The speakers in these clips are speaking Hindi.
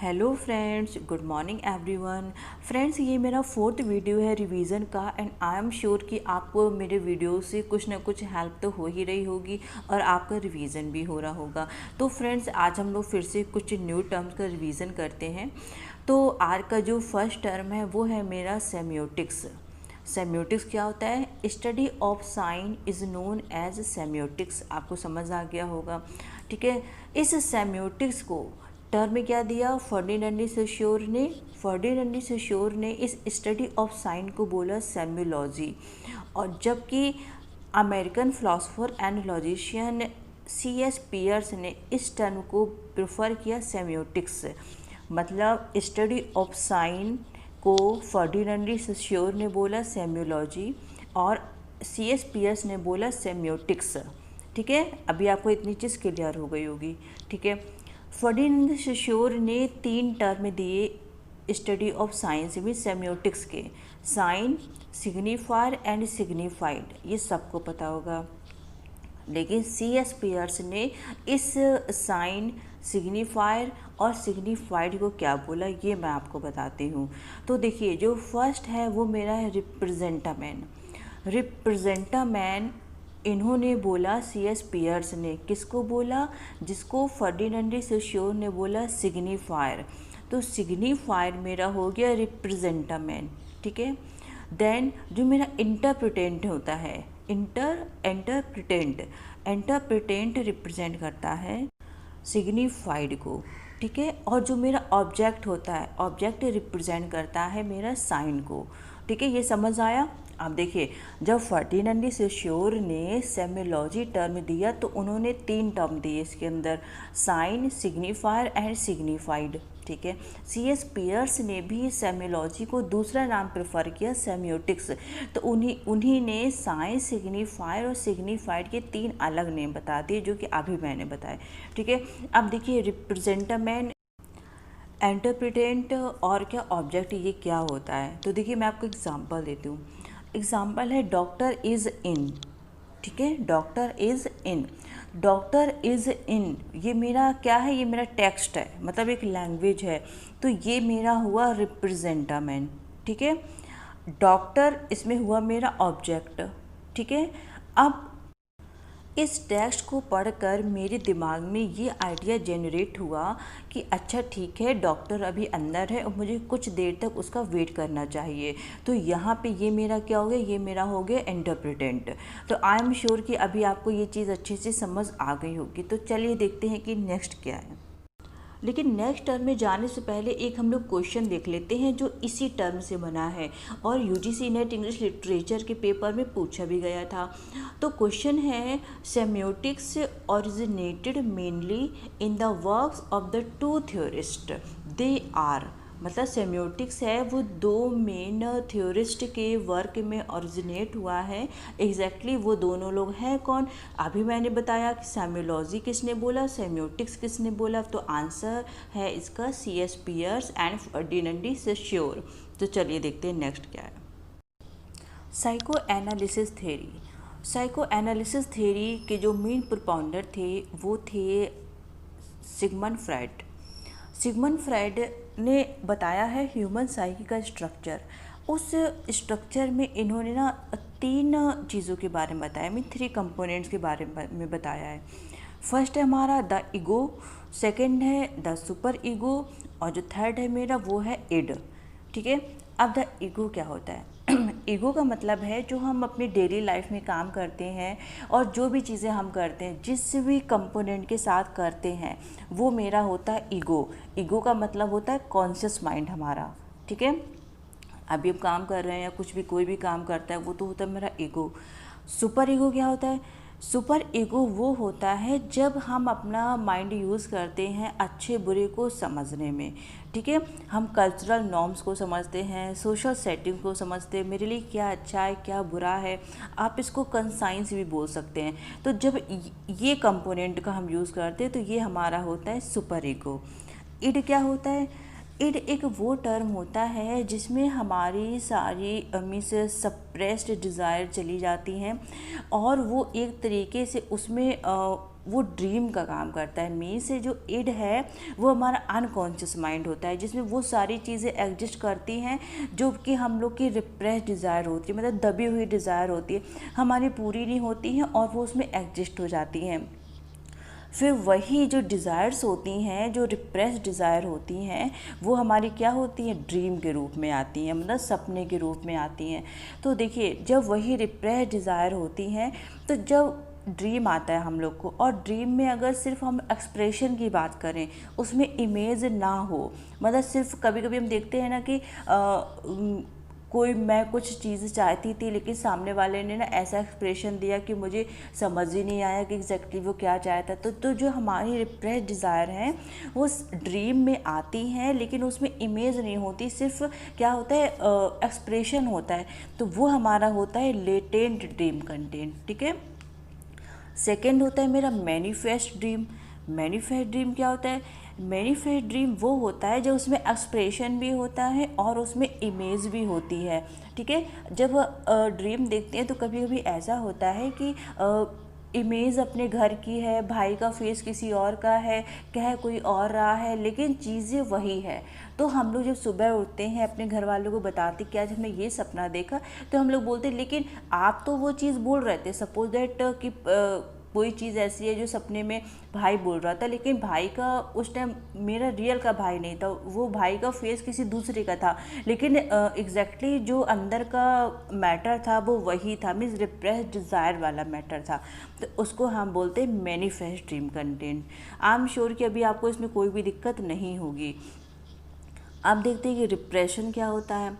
Hello friends, good morning everyone. Friends, ये मेरा फोर्थ वीडियो है रिवीजन का एंड आई एम श्योर कि आपको मेरे वीडियो से कुछ ना कुछ हेल्प तो हो ही रही होगी और आपका रिवीजन भी हो रहा होगा। तो फ्रेंड्स, आज हम लोग फिर से कुछ न्यू टर्म्स का रिवीजन करते हैं। तो आज का जो फर्स्ट टर्म है वो है मेरा सेमियोटिक्स। सेमियोटिक्स क्या होता है? Study of sign is known as semiotics. आपको समझ आ गया होगा, ठीक है। इस सेमियोटिक्स को टर्म में क्या दिया? फर्डिनेंड सोश्योर ने इस स्टडी ऑफ साइन को बोला सेमियोलॉजी, और जबकि American philosopher and logician C.S. Peirce ने इस टर्म को प्रेफर किया सेमियोटिक्स। मतलब स्टडी ऑफ साइन को फर्डिनेंड सोश्योर ने बोला सेमियोलॉजी और C.S. पियर्स ने बोला सेमियोटिक्स। ठीक है, अभी आपको इतनी चीज़ क्लियर हो गई होगी, ठीक है। फर्डिनेंड सोश्योर ने 3 टर्म दिए स्टडी ऑफ साइंस में सेमियोटिक्स के: साइन, सिग्निफायर एंड सिग्निफाइड। ये सबको पता होगा। लेकिन C.S. पियर्स ने इस साइन, सिग्निफायर और सिग्निफाइड को क्या बोला, ये मैं आपको बताती हूँ। तो देखिए, जो फर्स्ट है वो मेरा है रिप्रेजेंटामैन। रिप्रेजेंटामैन इन्होंने बोला C.S. पियर्स ने। किसको बोला? जिसको फर्डिनेंड सोश्योर ने बोला सिग्निफायर। तो सिग्निफायर मेरा हो गया रिप्रेजेंटामैन, ठीक है। देन जो मेरा इंटरप्रिटेंट होता है, इंटरप्रिटेंट रिप्रेजेंट करता है सिग्निफाइड को, ठीक है। और जो मेरा ऑब्जेक्ट होता है, ऑब्जेक्ट रिप्रेजेंट करता है मेरा साइन को, ठीक है। ये समझ आया? अब देखिए, जब फर्डिनेंड सोश्योर ने सेमियोलॉजी टर्म दिया तो उन्होंने 3 टर्म दिए इसके अंदर: साइन, सिग्निफायर एंड सिग्निफाइड, ठीक है। C.S. पियर्स ने भी सेमियोलॉजी को दूसरा नाम प्रेफर किया सेमियोटिक्स। तो उन्हीं ने साइन, सिग्निफायर और सिग्निफाइड के 3 अलग नेम बता दिए, जो कि अभी मैंने बताए, ठीक है। अब देखिए, रिप्रेजेंटामैन, इंटरप्रिटेंट और क्या ऑब्जेक्ट, ये क्या होता है? तो देखिए, मैं आपको एग्जांपल देती हूँ। एग्जाम्पल है डॉक्टर इज़ इन, ठीक है। Doctor is in, doctor is in, ये मेरा क्या है? ये मेरा टेक्स्ट है, मतलब एक लैंग्वेज है। तो ये मेरा हुआ रिप्रेजेंटामैन, ठीक है। डॉक्टर इसमें हुआ मेरा ऑब्जेक्ट, ठीक है। अब इस टेक्स्ट को पढ़कर मेरे दिमाग में ये आइडिया जनरेट हुआ कि अच्छा ठीक है, डॉक्टर अभी अंदर है और मुझे कुछ देर तक उसका वेट करना चाहिए। तो यहाँ पे ये मेरा क्या हो गया? ये मेरा हो गया इंटरप्रिटेंट। तो आई एम श्योर कि अभी आपको ये चीज़ अच्छे से समझ आ गई होगी। तो चलिए देखते हैं कि नेक्स्ट क्या है। लेकिन नेक्स्ट टर्म में जाने से पहले एक हम लोग क्वेश्चन देख लेते हैं जो इसी टर्म से बना है और UGC नेट इंग्लिश लिटरेचर के पेपर में पूछा भी गया था। तो क्वेश्चन है, semiotics originated mainly in the works of the 2 theorist. They are, मतलब सेमियोटिक्स है वो 2 मेन थ्योरिस्ट के वर्क में ओरिजिनेट हुआ है। एग्जैक्टली वो दोनों लोग हैं कौन? अभी मैंने बताया कि सेमियोलॉजी किसने बोला, सेमियोटिक्स किसने बोला। तो आंसर है इसका C.S. Peirce and Ferdinand Saussure. तो चलिए देखते हैं नेक्स्ट क्या है। Psychoanalysis theory. Psychoanalysis theory के जो मेन प्रोपाउंडर थे वो थे सिगमंड फ्राइड। सिगमंड फ्राइड ने बताया है ह्यूमन साइकी का स्ट्रक्चर। उस स्ट्रक्चर में इन्होंने ना 3 चीज़ों के बारे में बताया, 3 कंपोनेंट्स के बारे में बताया है। फर्स्ट है हमारा द ईगो, सेकंड है द सुपर ईगो, और जो थर्ड है मेरा वो है इड, ठीक है। अब द ईगो क्या होता है? ईगो का मतलब है जो हम अपनी डेली लाइफ में काम करते हैं और जो भी चीज़ें हम करते हैं, जिस भी कंपोनेंट के साथ करते हैं, वो मेरा होता है ईगो। ईगो का मतलब होता है कॉन्शियस माइंड हमारा, ठीक है। अभी हम काम कर रहे हैं या कुछ भी, कोई भी काम करता है, वो तो होता है मेरा ईगो। सुपर ईगो क्या होता है? सुपर ईगो वो होता है जब हम अपना माइंड यूज़ करते हैं अच्छे बुरे को समझने में, ठीक है। हम कल्चरल नॉर्म्स को समझते हैं, सोशल सेटिंग को समझते हैं, मेरे लिए क्या अच्छा है क्या बुरा है। आप इसको कंसाइंस भी बोल सकते हैं। तो जब ये कंपोनेंट का हम यूज़ करते हैं तो ये हमारा होता है सुपर ईगो। इड क्या होता है? इड एक वो टर्म होता है जिसमें हमारी सारी मीन्स सप्रेस्ड डिज़ायर चली जाती हैं और वो एक तरीके से उसमें वो ड्रीम का काम करता है। मी से जो इड है वो हमारा अनकॉन्शियस माइंड होता है, जिसमें वो सारी चीज़ें एग्जिस्ट करती हैं जो कि हम लोग की रिप्रेस डिज़ायर होती है, मतलब दबी हुई डिज़ायर होती है, हमारी पूरी नहीं होती हैं और वो उसमें एग्जिस्ट हो जाती हैं। फिर वही जो डिज़ायर्स होती हैं, जो रिप्रेस डिज़ायर होती हैं, वो हमारी क्या होती हैं, ड्रीम के रूप में आती हैं, मतलब सपने के रूप में आती हैं। तो देखिए, जब वही रिप्रेस डिज़ायर होती हैं, तो जब ड्रीम आता है हम लोग को, और ड्रीम में अगर सिर्फ हम एक्सप्रेशन की बात करें, उसमें इमेज ना हो, मतलब सिर्फ कभी कभी हम देखते हैं ना कि कोई मैं कुछ चीज़ चाहती थी लेकिन सामने वाले ने ना ऐसा एक्सप्रेशन दिया कि मुझे समझ ही नहीं आया कि एग्जैक्टली वो क्या चाहता। तो जो हमारी रिप्रेस डिज़ायर हैं वो ड्रीम में आती हैं, लेकिन उसमें इमेज नहीं होती, सिर्फ क्या होता है, एक्सप्रेशन होता है। तो वो हमारा होता है लेटेंट ड्रीम कंटेंट। ठीक है। सेकेंड होता है मेरा मैनिफेस्ट ड्रीम। मैनिफेस्ट ड्रीम क्या होता है? मैनिफेस्ट ड्रीम वो होता है जो उसमें एक्सप्रेशन भी होता है और उसमें इमेज भी होती है। ठीक है। जब ड्रीम देखते हैं तो कभी कभी ऐसा होता है कि इमेज अपने घर की है, भाई का फेस किसी और का है, कह कोई और रहा है, लेकिन चीज़ें वही है। तो हम लोग जब सुबह उठते हैं अपने घर वालों को बताते कि आज हमने ये सपना देखा, तो हम लोग बोलते लेकिन आप तो वो चीज़ बोल रहे थे, सपोज दैट कि कोई चीज़ ऐसी है जो सपने में भाई बोल रहा था, लेकिन भाई का उस टाइम मेरा रियल का भाई नहीं था, वो भाई का फेस किसी दूसरे का था, लेकिन एग्जैक्टली जो अंदर का मैटर था वो वही था, मीन्स रिप्रेस डिज़ायर वाला मैटर था। तो उसको हम बोलते हैं manifest dream content. I am sure कि अभी आपको इसमें कोई भी दिक्कत नहीं होगी। अब देखते हैं कि रिप्रेशन क्या होता है।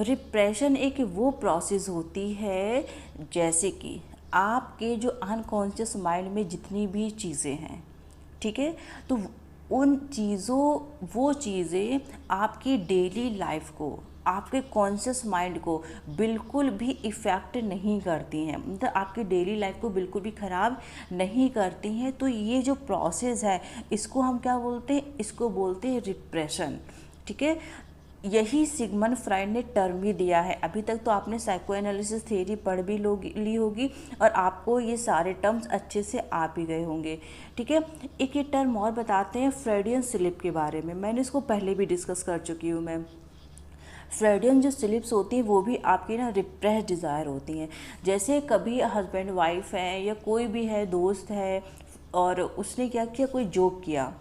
रिप्रेशन एक वो प्रोसेस होती है जैसे कि आपके जो अनकॉन्शियस माइंड में जितनी भी चीज़ें हैं, ठीक है, तो उन चीज़ों वो चीज़ें आपकी डेली लाइफ को, आपके कॉन्शियस माइंड को बिल्कुल भी इफ़ेक्ट नहीं करती हैं, मतलब आपकी डेली लाइफ को बिल्कुल भी ख़राब नहीं करती हैं। तो ये जो प्रोसेस है इसको हम क्या बोलते हैं? इसको बोलते हैं रिप्रेशन। ठीक है। यही सिगमंड फ्राइड ने टर्म भी दिया है। अभी तक तो आपने साइको एनालिसिस थ्योरी पढ़ भी ली होगी और आपको ये सारे टर्म्स अच्छे से आ भी गए होंगे। ठीक है। एक ये टर्म और बताते हैं फ्रॉइडियन स्लिप के बारे में, मैंने इसको पहले भी डिस्कस कर चुकी हूँ मैं। फ्रॉइडियन जो स्लिप्स होती हैं वो भी आपकी ना रिप्रेस डिज़ायर होती हैं। जैसे कभी हस्बैंड वाइफ है या कोई भी है, दोस्त है, और उसने क्या किया, कोई जोक किया,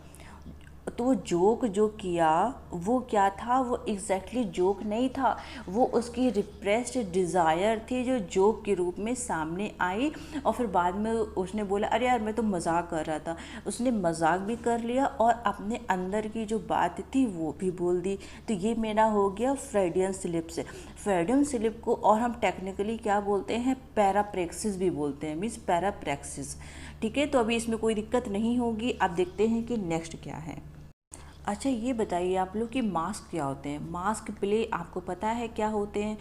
तो वो जोक जो किया वो क्या था, वो एग्जैक्टली जोक नहीं था, वो उसकी रिप्रेस्ड डिज़ायर थी जो जोक के रूप में सामने आई। और फिर बाद में उसने बोला अरे यार मैं तो मजाक कर रहा था, उसने मजाक भी कर लिया और अपने अंदर की जो बात थी वो भी बोल दी। तो ये मेरा हो गया फ्रॉइडियन स्लिप से। फ्रॉइडियन स्लिप को और हम टेक्निकली क्या बोलते हैं, पैराप्रेक्सिस भी बोलते हैं, मीन्स पैराप्रेक्सिस। ठीक है। तो अभी इसमें कोई दिक्कत नहीं होगी। अब देखते हैं कि नेक्स्ट क्या है। अच्छा ये बताइए आप लोग कि मास्क क्या होते हैं? मास्क प्ले आपको पता है क्या होते हैं?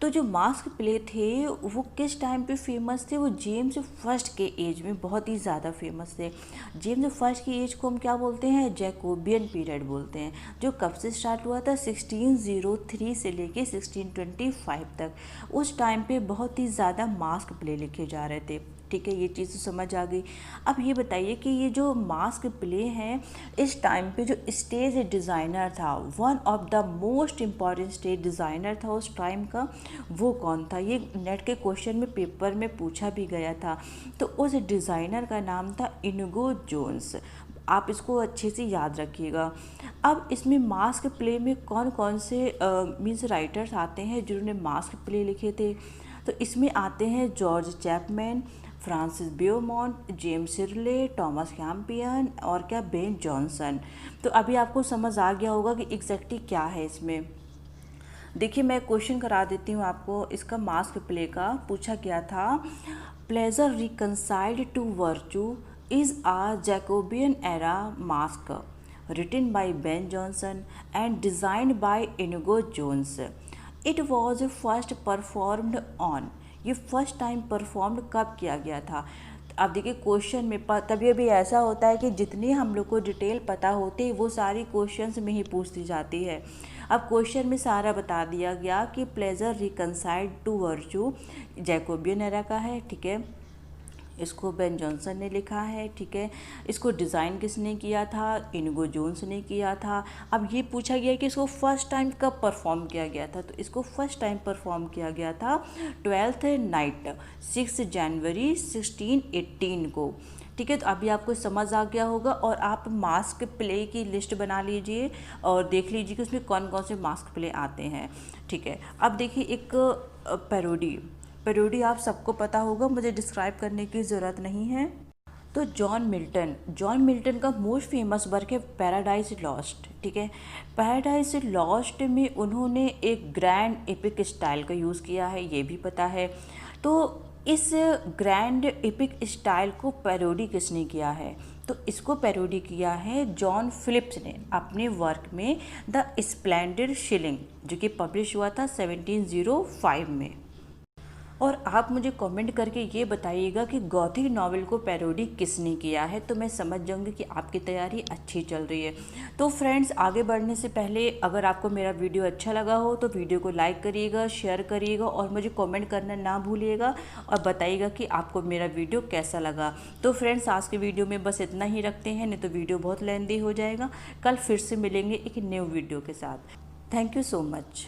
तो जो मास्क प्ले थे वो किस टाइम पे फेमस थे? वो जेम्स फर्स्ट के एज में बहुत ही ज़्यादा फेमस थे। जेम्स फर्स्ट की एज को हम क्या बोलते हैं? जैकोबियन पीरियड बोलते हैं, जो कब से स्टार्ट हुआ था? 1603 से लेके 1625 तक। उस टाइम पे बहुत ही ज़्यादा मास्क प्ले लिखे जा रहे थे। ठीक है, ये चीज़ तो समझ आ गई। अब ये बताइए कि ये जो मास्क प्ले हैं, इस टाइम पे जो स्टेज डिज़ाइनर था, one of the most important stage designer था उस टाइम का, वो कौन था? ये नेट के क्वेश्चन में पेपर में पूछा भी गया था। तो उस डिज़ाइनर का नाम था इनिगो जोन्स। आप इसको अच्छे से याद रखिएगा। अब इसमें मास्क प्ले में कौन कौन से मीन्स राइटर्स आते हैं जिन्होंने मास्क प्ले लिखे थे? तो इसमें आते हैं जॉर्ज चैपमैन, फ्रांसिस ब्यूमॉन्ट, जेम्स शिरले, टॉमस कैम्पियन और क्या बेन जॉनसन। तो अभी आपको समझ आ गया होगा कि एग्जैक्टली क्या है इसमें। देखिए मैं क्वेश्चन करा देती हूँ आपको। इसका मास्क प्ले का पूछा गया था, pleasure reconciled to virtue is a Jacobean era masque written by Ben Jonson and designed by Inigo Jones. It was first performed on, ये फर्स्ट टाइम परफॉर्म्ड कब किया गया था? अब देखिए क्वेश्चन में कभी भी ऐसा होता है कि जितनी हम लोग को डिटेल पता होती है वो सारी क्वेश्चंस में ही पूछती जाती है। अब क्वेश्चन में सारा बता दिया गया कि pleasure reconciled to virtue Jacobean era का है। ठीक है। इसको बेन जॉनसन ने लिखा है, ठीक है। इसको डिज़ाइन किसने किया था? इनिगो जोन्स ने किया था। अब ये पूछा गया कि इसको फर्स्ट टाइम कब परफॉर्म किया गया था, तो इसको फर्स्ट टाइम परफॉर्म किया गया था 12th नाइट 6 जनवरी 1618 को, ठीक है। तो अभी आपको समझ आ गया होगा और आप मास्क प्ले की लिस्ट बना लीजिए और देख लीजिए कि उसमें कौन कौन से मास्क प्ले आते हैं, ठीक है। अब देखिए एक पैरोडी आप सबको पता होगा, मुझे डिस्क्राइब करने की ज़रूरत नहीं है। तो जॉन मिल्टन का मोस्ट फेमस वर्क है पैराडाइज लॉस्ट, ठीक है। पैराडाइज लॉस्ट में उन्होंने एक ग्रैंड एपिक स्टाइल का यूज़ किया है, ये भी पता है। तो इस ग्रैंड एपिक स्टाइल को पैरोडी किसने किया है? तो इसको पैरोडी किया है जॉन फिलिप्स ने अपने वर्क में द स्प्लेंडेड शिलिंग, जो कि पब्लिश हुआ था 1705 में। और आप मुझे कमेंट करके ये बताइएगा कि गॉथिक नॉवेल को पैरोडी किसने किया है, तो मैं समझ जाऊंगी कि आपकी तैयारी अच्छी चल रही है। तो फ्रेंड्स, आगे बढ़ने से पहले अगर आपको मेरा वीडियो अच्छा लगा हो तो वीडियो को लाइक करिएगा, शेयर करिएगा और मुझे कमेंट करना ना भूलिएगा और बताइएगा कि आपको मेरा वीडियो कैसा लगा। तो फ्रेंड्स, आज के वीडियो में बस इतना ही रखते हैं, नहीं तो वीडियो बहुत लेंथी हो जाएगा। कल फिर से मिलेंगे एक न्यू वीडियो के साथ। Thank you so much.